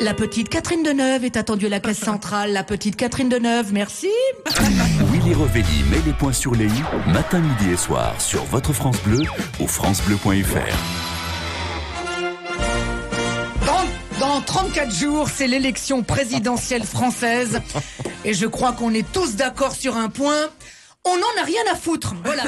La petite Catherine Deneuve est attendue à la caisse centrale. La petite Catherine Deneuve, merci. Willy Revelli met les points sur les i, matin, midi et soir, sur votre France Bleu ou francebleu.fr. Dans 34 jours, c'est l'élection présidentielle française. Et je crois qu'on est tous d'accord sur un point. On n'en a rien à foutre, voilà.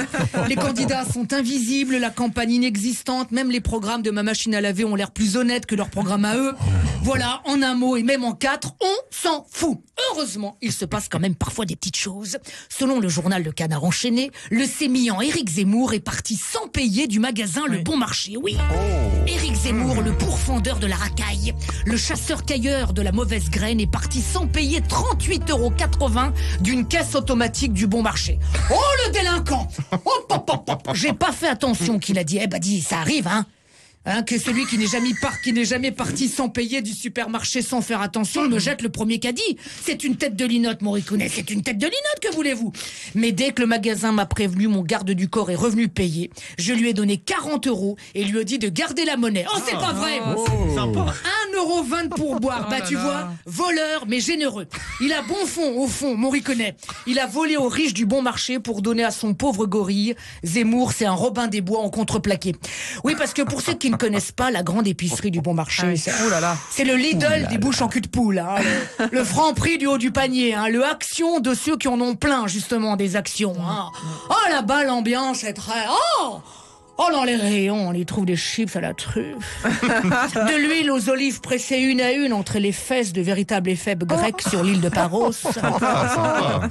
Les candidats sont invisibles, la campagne inexistante, même les programmes de ma machine à laver ont l'air plus honnêtes que leurs programmes à eux. Voilà, en un mot et même en quatre, on s'en fout. Heureusement, il se passe quand même parfois des petites choses. Selon le journal Le Canard Enchaîné, le sémillant Éric Zemmour est parti sans payer du magasin Le Bon Marché, oui. Éric Zemmour, le pourfendeur de la racaille, le chasseur-cueilleur de la mauvaise graine est parti sans payer 38,80 € d'une caisse automatique du Bon Marché. Oh, le délinquant! J'ai pas fait attention qu'il a dit. Eh ben, dis, ça arrive, hein? Que celui qui n'est jamais parti sans payer du supermarché sans faire attention me jette le premier caddie. C'est une tête de linotte, mon Ricounet, c'est une tête de linotte, que voulez-vous? Mais dès que le magasin m'a prévenu, mon garde du corps est revenu payer. Je lui ai donné 40 € et lui ai dit de garder la monnaie. Oh, c'est pas vrai! Sympa. 1,20 € pour boire. Bah, tu vois, voleur mais généreux. Il a bon fond, au fond, mon Ricounet. Il a volé aux riches du Bon Marché pour donner à son pauvre gorille. Zemmour, c'est un Robin des Bois en contreplaqué. Oui, parce que pour ceux qui ne connaissent pas la grande épicerie du Bon Marché, c'est le Lidl des bouches en cul de poule, hein, le Franprix du haut du panier, hein, le Action de ceux qui en ont plein, justement, des actions. Hein. Oh, là-bas, l'ambiance est très... Oh, dans les rayons, on y trouve des chips à la truffe. De l'huile aux olives pressées une à une entre les fesses de véritables éphèbes grecs sur l'île de Paros.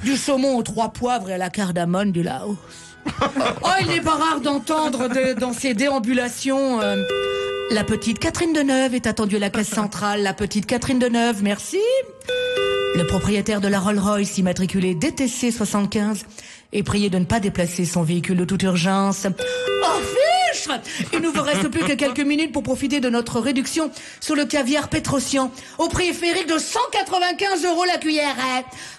Du saumon aux 3 poivres et à la cardamone du Laos. Oh, il n'est pas rare d'entendre dans ces déambulations... La petite Catherine Deneuve est attendue à la caisse centrale. La petite Catherine Deneuve, merci. Le propriétaire de la Rolls-Royce immatriculée DTC 75 est prié de ne pas déplacer son véhicule de toute urgence. Oh, fiche! Il ne vous reste plus que quelques minutes pour profiter de notre réduction sur le caviar Pétrosian au prix féerique de 195 € la cuillère.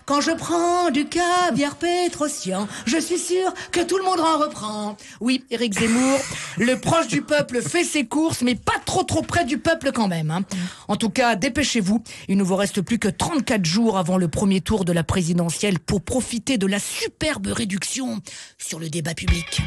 Quand je prends du caviar Pétrosian, je suis sûr que tout le monde en reprend. Oui, Éric Zemmour, le proche du peuple fait ses courses, mais pas trop près du peuple quand même. Hein. En tout cas, dépêchez-vous. Il ne vous reste plus que 34 jours avant le premier tour de la présidentielle pour profiter de la superbe réduction sur le débat public.